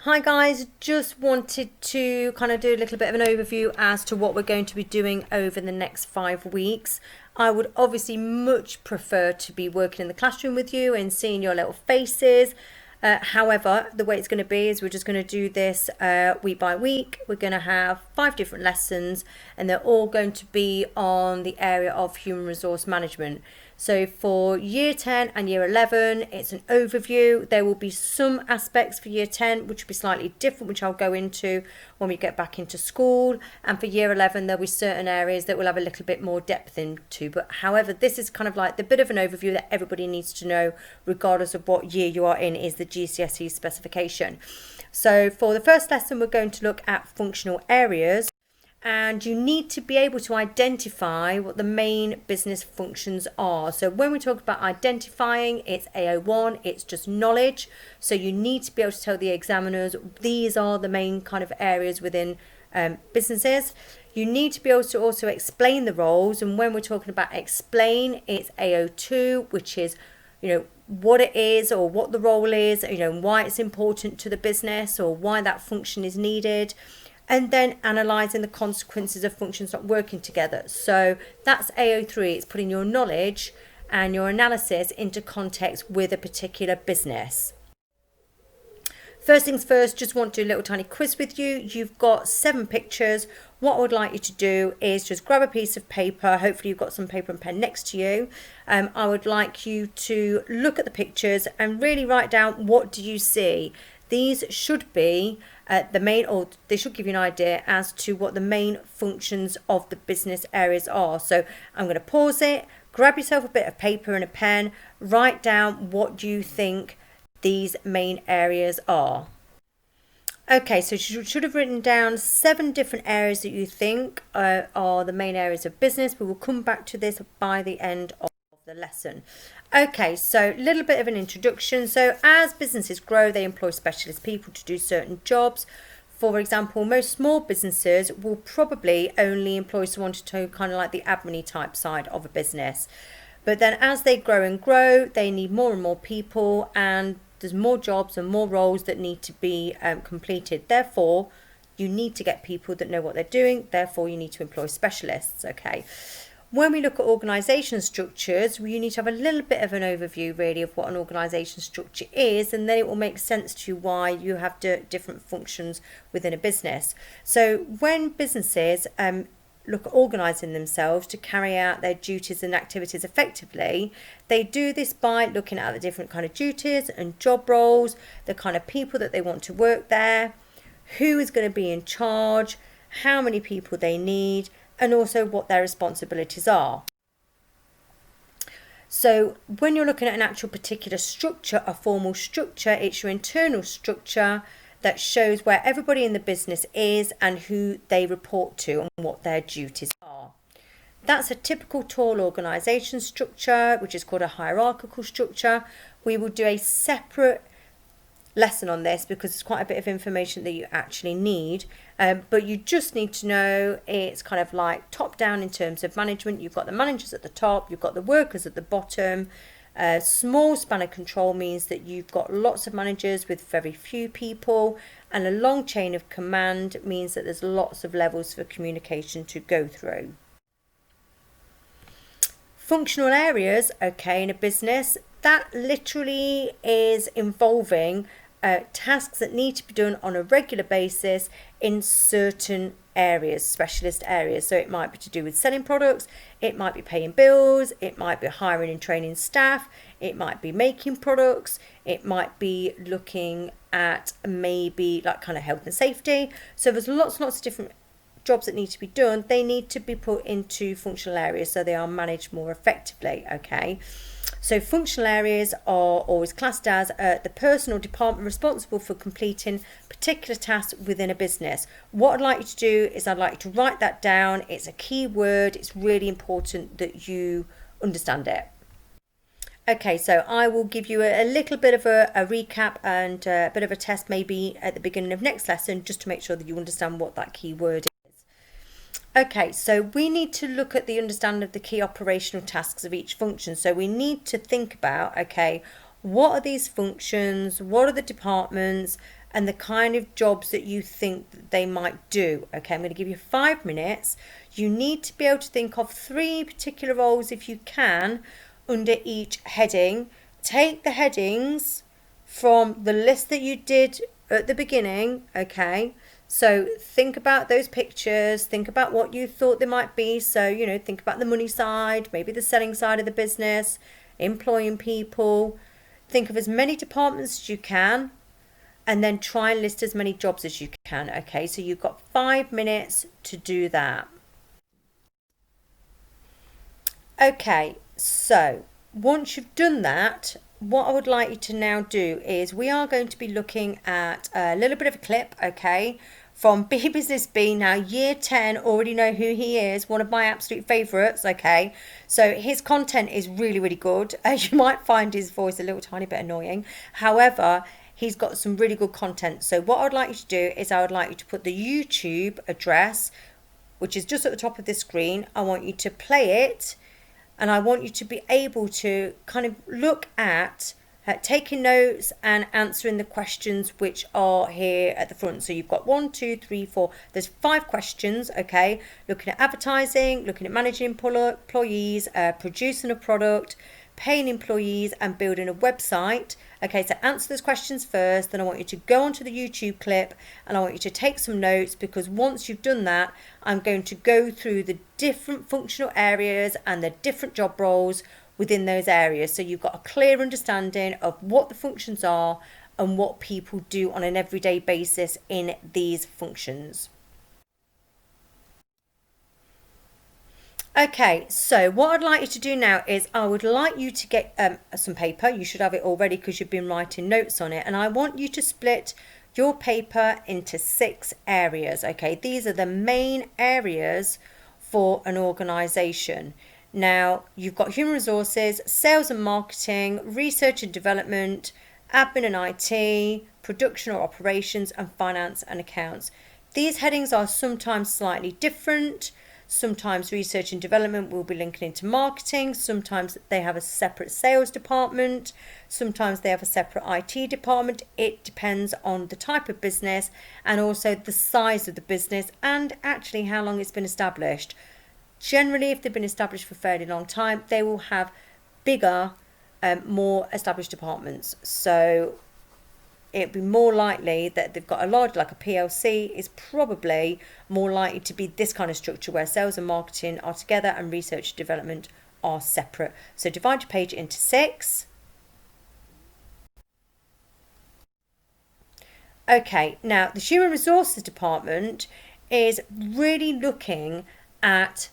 Hi guys, just wanted to kind of do a little bit of an overview as to what we're going to be doing over the next 5 weeks. I would obviously much prefer to be working in the classroom with you and seeing your little faces. However, the way it's going to be is we're just going to do this week by week. We're going to have 5 different lessons and they're all going to be on the area of human resource management. So for year 10 and year 11, it's an overview. There will be some aspects for year 10 which will be slightly different, which I'll go into when we get back into school. And for year 11, there'll be certain areas that we'll have a little bit more depth into. But however, this is kind of like the bit of an overview that everybody needs to know, regardless of what year you are in, is the GCSE specification. So for the first lesson, we're going to look at functional areas. And you need to be able to identify what the main business functions are. So when we talk about identifying, it's AO1, it's just knowledge. So you need to be able to tell the examiners these are the main kind of areas within businesses. You need to be able to also explain the roles. And when we're talking about explain, it's AO2, which is, what it is or what the role is, why it's important to the business or why that function is needed. And then analysing the consequences of functions not working together. So that's AO3. It's putting your knowledge and your analysis into context with a particular business. First things first, just want to do a little tiny quiz with you. You've got 7 pictures. What I would like you to do is just grab a piece of paper. Hopefully you've got some paper and pen next to you. I would like you to look at the pictures and really write down, what do you see? These should be the main, or they should give you an idea as to what the main functions of the business areas are. So I'm going to pause it, grab yourself a bit of paper and a pen, write down what you think these main areas are. Okay, so you should have written down 7 different areas that you think are the main areas of business. We will come back to this by the end of the lesson. Okay, so a little bit of an introduction. So as businesses grow, they employ specialist people to do certain jobs. For example, most small businesses will probably only employ someone to do kind of like the admin type side of a business. But then as they grow and grow, they need more and more people, and there's more jobs and more roles that need to be completed. Therefore, you need to get people that know what they're doing. Therefore, you need to employ specialists. Okay. When we look at organisation structures, you need to have a little bit of an overview really of what an organisation structure is, and then it will make sense to you why you have different functions within a business. So when businesses look at organising themselves to carry out their duties and activities effectively, they do this by looking at the different kind of duties and job roles, the kind of people that they want to work there, who is going to be in charge, how many people they need, and also what their responsibilities are. So when you're looking at an actual particular structure, a formal structure, it's your internal structure that shows where everybody in the business is and who they report to and what their duties are. That's a typical tall organisation structure, which is called a hierarchical structure. We will do a separate lesson on this because it's quite a bit of information that you actually need, but you just need to know it's kind of like top down in terms of management. You've got the managers at the top, you've got the workers at the bottom. Small span of control means that you've got lots of managers with very few people, and a long chain of command means that there's lots of levels for communication to go through. Functional areas, okay, in a business, that literally is involving tasks that need to be done on a regular basis in certain areas, specialist areas. So it might be to do with selling products, it might be paying bills, it might be hiring and training staff, it might be making products, it might be looking at maybe like kind of health and safety. So there's lots and lots of different jobs that need to be done. They need to be put into functional areas so they are managed more effectively. Okay. So functional areas are always classed as the person or department responsible for completing particular tasks within a business. What I'd like you to do is I'd like you to write that down. It's a key word. It's really important that you understand it. Okay, so I will give you a little bit of a recap and a bit of a test maybe at the beginning of next lesson, just to make sure that you understand what that key word is. Okay, so we need to look at the understanding of the key operational tasks of each function. So we need to think about, okay, what are these functions? What are the departments? and the kind of jobs that you think that they might do. Okay, I'm going to give you 5 minutes. You need to be able to think of 3 particular roles if you can under each heading. Take the headings from the list that you did at the beginning, okay? So think about those pictures, think about what you thought they might be. So, you know, think about the money side, maybe the selling side of the business, employing people. Think of as many departments as you can, and then try and list as many jobs as you can, okay? So you've got 5 minutes to do that. Okay, so once you've done that, what I would like you to now do is we are going to be looking at a little bit of a clip, okay, from Be Business Bee. Now, year 10, already know who he is, one of my absolute favourites, okay. So his content is really, really good. You might find his voice a little tiny bit annoying. However, he's got some really good content. So what I'd like you to do is I would like you to put the YouTube address, which is just at the top of the screen. I want you to play it, and I want you to be able to kind of look at taking notes and answering the questions which are here at the front. So you've got 1, 2, 3, 4. There's 5 questions, okay? Looking at advertising, looking at managing employees, producing a product, paying employees, and building a website. Okay, so answer those questions first. Then I want you to go onto the YouTube clip and I want you to take some notes, because once you've done that, I'm going to go through the different functional areas and the different job roles within those areas. So you've got a clear understanding of what the functions are and what people do on an everyday basis in these functions. Okay, so what I'd like you to do now is I would like you to get some paper. You should have it already because you've been writing notes on it. And I want you to split your paper into 6 areas. Okay, these are the main areas for an organisation. Now, you've got human resources, sales and marketing, research and development, admin and IT, production or operations, and finance and accounts. These headings are sometimes slightly different. Sometimes research and development will be linking into marketing. Sometimes they have a separate sales department. Sometimes they have a separate IT department. It depends on the type of business and also the size of the business and actually how long it's been established. Generally, if they've been established for a fairly long time, they will have bigger, more established departments. So it'd be more likely that they've got a large, like a PLC is probably more likely to be this kind of structure where sales and marketing are together and research and development are separate. So divide your page into 6. Okay, now the human resources department is really looking at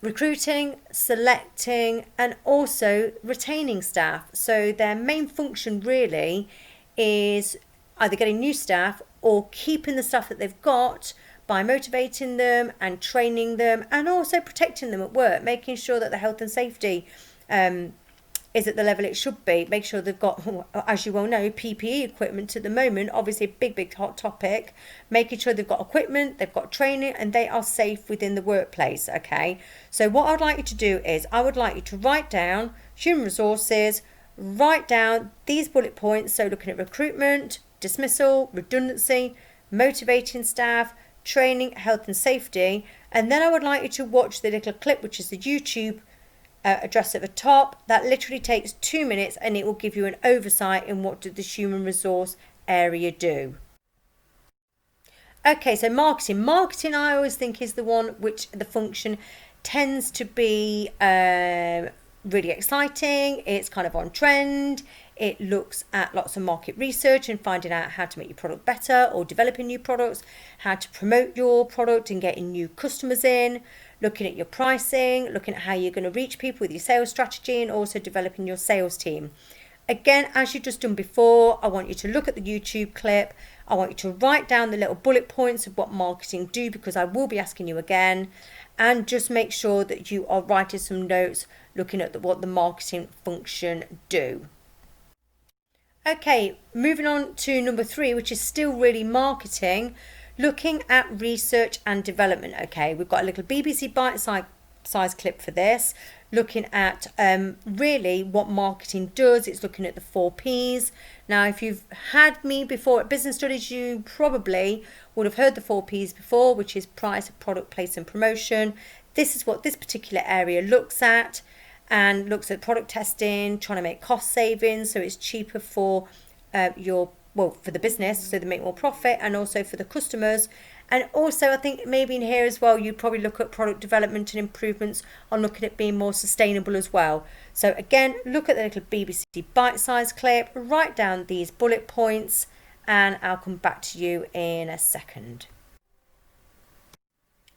recruiting, selecting, and also retaining staff. So their main function really is either getting new staff or keeping the staff that they've got by motivating them and training them and also protecting them at work, making sure that the health and safety is at the level it should be. Make sure they've got, as you well know, PPE equipment at the moment, obviously a big hot topic. Making sure they've got equipment, they've got training, and they are safe within the workplace, okay? So what I'd like you to do is I would like you to write down human resources, write down these bullet points. So looking at recruitment, dismissal, redundancy, motivating staff, training, health and safety. And then I would like you to watch the little clip, which is the YouTube address at the top. That literally takes 2 minutes and it will give you an oversight in what did the human resource area do. Okay, so marketing I always think is the one which the function tends to be really exciting. It's kind of on trend. It looks at lots of market research and finding out how to make your product better or developing new products, how to promote your product and getting new customers in, looking at your pricing, looking at how you're going to reach people with your sales strategy, and also developing your sales team. Again, as you've just done before, I want you to look at the YouTube clip. I want you to write down the little bullet points of what marketing do, because I will be asking you again, and just make sure that you are writing some notes looking at what the marketing function do. Okay, moving on to number 3, which is still really marketing, looking at research and development. Okay, we've got a little BBC bite-sized clip for this. looking at really what marketing does. It's looking at the 4Ps. Now, if you've had me before at Business Studies, you probably would have heard the 4Ps before, which is price, product, place and promotion. This is what this particular area looks at, and looks at product testing, trying to make cost savings so it's cheaper for for the business, so they make more profit, and also for the customers. And also, I think maybe in here as well, you'd probably look at product development and improvements on looking at being more sustainable as well. So again, look at the little BBC bite-sized clip, write down these bullet points, and I'll come back to you in a second.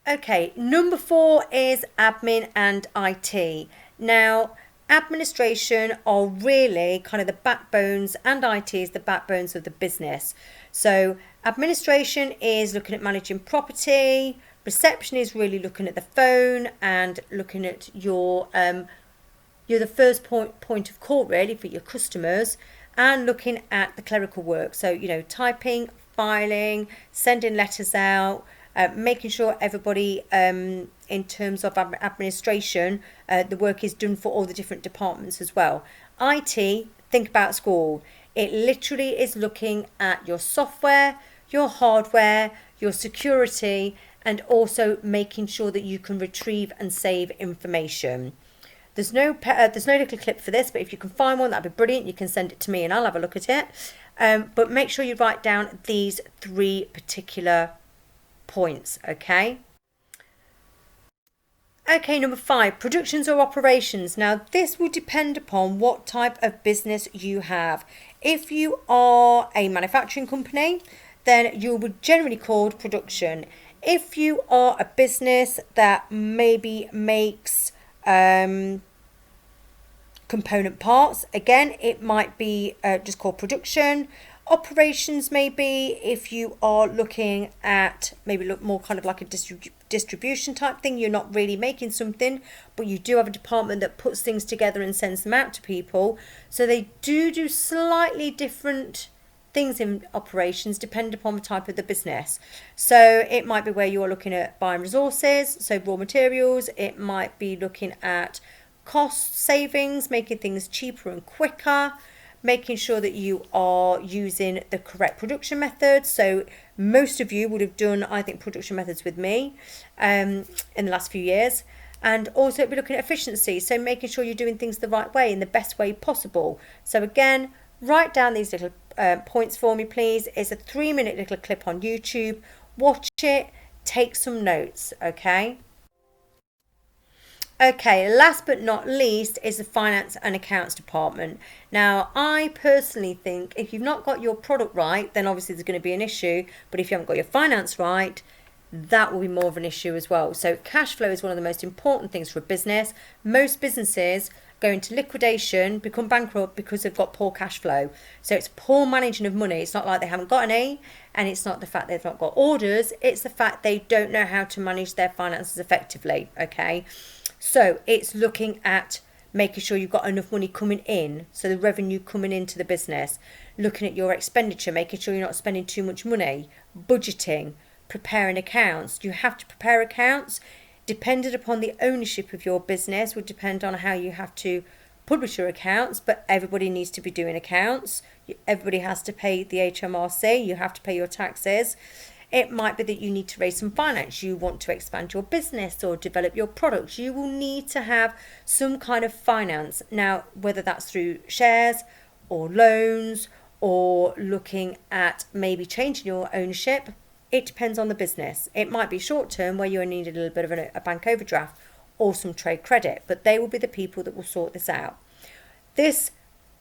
Okay, number 4 is admin and IT. Now, administration are really kind of the backbones, and IT is the backbones of the business. So administration is looking at managing property, reception is really looking at the phone and looking at you're the first point of call really for your customers, and looking at the clerical work. So, you know, typing, filing, sending letters out, making sure everybody in terms of administration, the work is done for all the different departments as well. IT, think about school. It literally is looking at your software, your hardware, your security, and also making sure that you can retrieve and save information. There's no little clip for this, but if you can find one, that'd be brilliant. You can send it to me and I'll have a look at it. But make sure you write down these 3 particular points, okay? Okay, number 5, productions or operations. Now, this will depend upon what type of business you have. If you are a manufacturing company, then you would generally called production. If you are a business that maybe makes component parts, again, it might be just called production. Operations maybe if you are looking at maybe look more kind of like a distribution type thing. You're not really making something, but you do have a department that puts things together and sends them out to people. So they do slightly different things in operations depending upon the type of the business. So it might be where you're looking at buying resources, so raw materials. It might be looking at cost savings, making things cheaper and quicker, making sure that you are using the correct production methods. So most of you would have done, I think, production methods with me in the last few years. And also be looking at efficiency, so making sure you're doing things the right way, in the best way possible. So again, write down these little points for me, please. It's a 3-minute little clip on YouTube. Watch it, take some notes, okay? Okay, last but not least is the finance and accounts department. Now, I personally think if you've not got your product right, then obviously there's going to be an issue. But if you haven't got your finance right, that will be more of an issue as well. So cash flow is one of the most important things for a business. Most businesses go into liquidation, become bankrupt because they've got poor cash flow. So it's poor managing of money. It's not like they haven't got any, and it's not the fact they've not got orders. It's the fact they don't know how to manage their finances effectively, okay? So it's looking at making sure you've got enough money coming in, so the revenue coming into the business, looking at your expenditure, making sure you're not spending too much money, budgeting, preparing accounts. You have to prepare accounts. Dependent upon the ownership of your business would depend on how you have to publish your accounts, but everybody needs to be doing accounts. Everybody has to pay the HMRC. You have to pay your taxes. It might be that you need to raise some finance. You want to expand your business or develop your products. You will need to have some kind of finance. Now, whether that's through shares or loans or looking at maybe changing your ownership, it depends on the business. It might be short term where you need a little bit of a bank overdraft or some trade credit, but they will be the people that will sort this out. This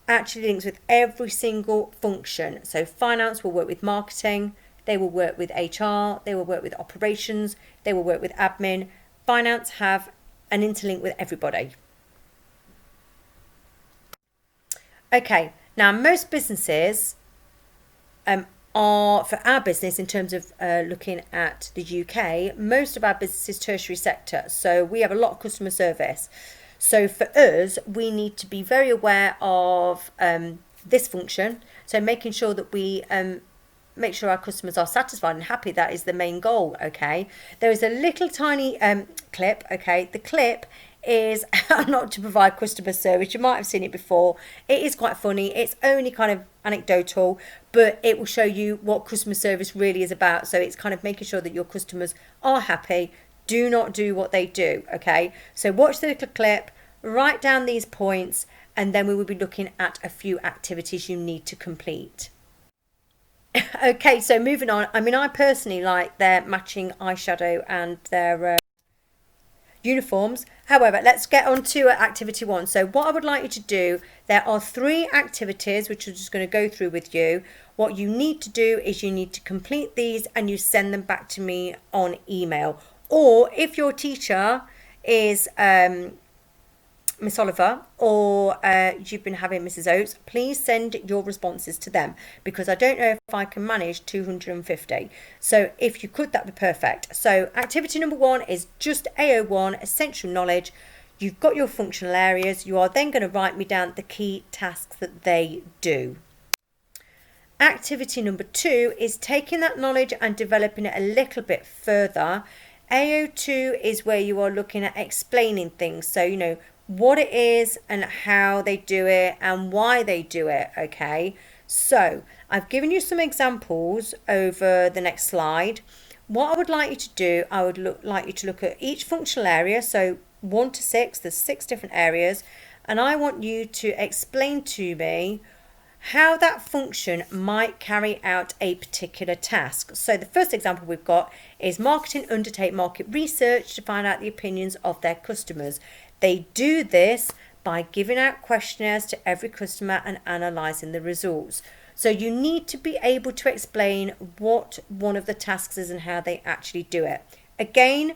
actually links with every single function. So finance will work with marketing. They will work with HR, they will work with operations, they will work with admin. Finance have an interlink with everybody. Okay, now most businesses are, for our business in terms of looking at the UK, most of our business is tertiary sector. So we have a lot of customer service. So for us, we need to be very aware of this function. So making sure that we make sure our customers are satisfied and happy. That is the main goal, okay? There is a little tiny clip, okay? The clip is not to provide customer service. You might have seen it before. It is quite funny. It's only kind of anecdotal, but it will show you what customer service really is about. So it's kind of making sure that your customers are happy. Do not do what they do, okay? So watch the little clip, write down these points, and then we will be looking at a few activities you need to complete. Okay, so moving on. I mean, I personally like their matching eyeshadow and their uniforms. However, let's get on to activity 1. So what I would like you to do, there are 3 activities which I'm just going to go through with you. What you need to do is you need to complete these and you send them back to me on email. Or if your teacher is Miss Oliver, or you've been having Mrs. Oates, please send your responses to them, because I don't know if I can manage 250. So if you could, that'd be perfect. So activity number 1 is just AO1, essential knowledge. You've got your functional areas. You are then going to write me down the key tasks that they do. Activity number 2 is taking that knowledge and developing it a little bit further. AO2 is where you are looking at explaining things. So, you know, what it is and how they do it and why they do it, okay? So I've given you some examples over the next slide. What I would like you to do, I would like you to look at each functional area. So 1 to 6, there's 6 different areas, and I want you to explain to me how that function might carry out a particular task. So the first example we've got is marketing undertake market research to find out the opinions of their customers. They do this by giving out questionnaires to every customer and analysing the results. So you need to be able to explain what one of the tasks is and how they actually do it. Again,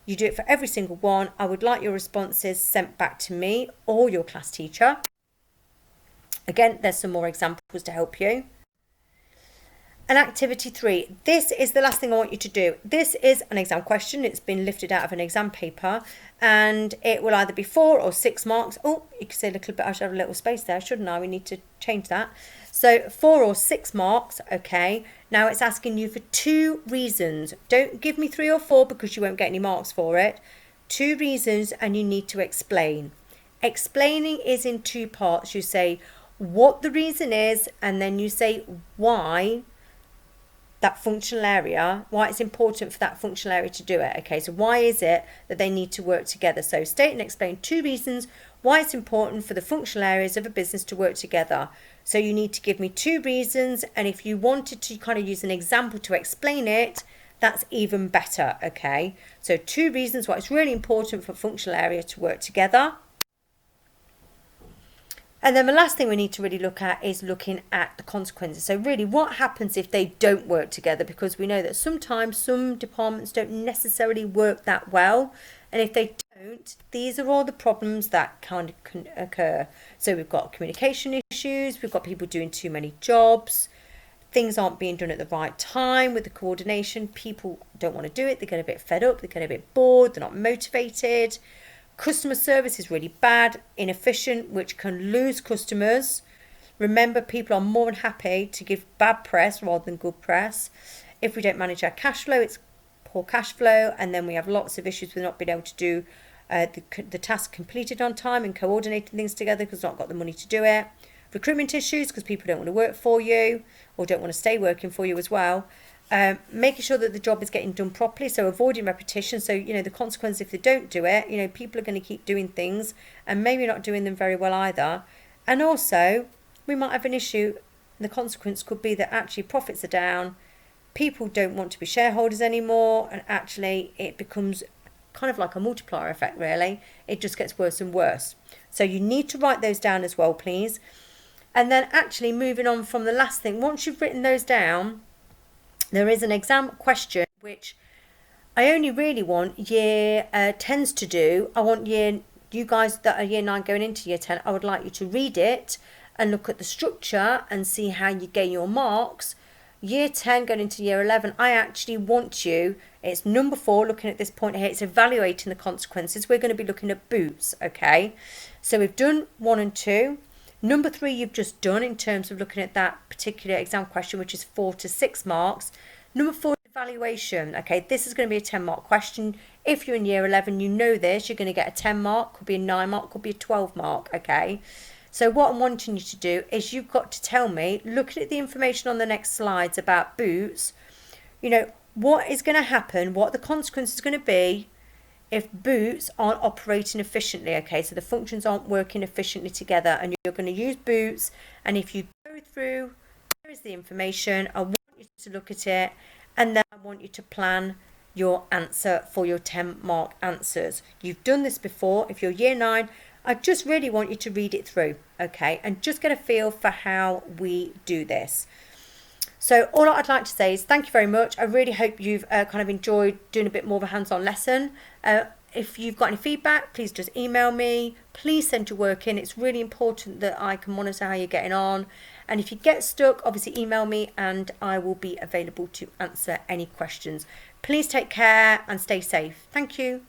you do it for every single one. I would like your responses sent back to me or your class teacher. Again, there's some more examples to help you. And activity 3, this is the last thing I want you to do. This is an exam question. It's been lifted out of an exam paper, and it will either be 4 or 6 marks. Oh, you can see a little bit, I should have a little space there, shouldn't I? We need to change that. So 4 or 6 marks, okay. Now it's asking you for 2 reasons. Don't give me 3 or 4 because you won't get any marks for it. 2 reasons, and you need to explain. Explaining is in 2 parts. You say what the reason is, and then you say why that functional area, why it's important for that functional area to do it. Okay, so why is it that they need to work together? So state and explain 2 reasons why it's important for the functional areas of a business to work together. So you need to give me 2 reasons, and if you wanted to kind of use an example to explain it, that's even better. Okay, so 2 reasons why it's really important for a functional area to work together. And then the last thing we need to really look at is looking at the consequences. So really, what happens if they don't work together? Because we know that sometimes some departments don't necessarily work that well. And if they don't, these are all the problems that kind of can occur. So we've got communication issues, we've got people doing too many jobs, things aren't being done at the right time with the coordination, people don't want to do it, they get a bit fed up, they get a bit bored, they're not motivated. Customer service is really bad, inefficient, which can lose customers. Remember, people are more than happy to give bad press rather than good press. If we don't manage our cash flow, it's poor cash flow, and then we have lots of issues with not being able to do the task completed on time and coordinating things together because we've not got the money to do it. Recruitment issues because people don't want to work for you or don't want to stay working for you as well. Making sure that the job is getting done properly, so avoiding repetition. So, you know, the consequence if they don't do it, you know, people are going to keep doing things and maybe not doing them very well either. And also, we might have an issue. The consequence could be that actually profits are down, people don't want to be shareholders anymore, and actually it becomes kind of like a multiplier effect, really. It just gets worse and worse. So you need to write those down as well, please. And then actually moving on from the last thing, once you've written those down, there is an exam question which I only really want year 10s to do. I want you guys that are year 9 going into year 10, I would like you to read it and look at the structure and see how you gain your marks. Year 10 going into year 11, I actually want you, it's number 4, looking at this point here, it's evaluating the consequences. We're going to be looking at boots, okay? So we've done 1 and 2. Number 3 you've just done in terms of looking at that particular exam question, which is 4 to 6 marks. Number 4, Evaluation. Okay, this is going to be a 10 mark question. If you're in year 11, you know this, you're going to get a 10 mark, could be a 9 mark, could be a 12 mark. Okay, so what I'm wanting you to do is you've got to tell me, looking at the information on the next slides about Boots, you know, what is going to happen, what the consequences are going to be if Boots aren't operating efficiently. Okay, so the functions aren't working efficiently together, and you're going to use Boots, and if you go through, here is the information, I want you to look at it, and then I want you to plan your answer for your 10 mark answers. You've done this before. If you're year 9, I just really want you to read it through, okay, and just get a feel for how we do this. So all I'd like to say is thank you very much. I really hope you've kind of enjoyed doing a bit more of a hands-on lesson. If you've got any feedback, please just email me. Please send your work in. It's really important that I can monitor how you're getting on. And if you get stuck, obviously email me and I will be available to answer any questions. Please take care and stay safe. Thank you.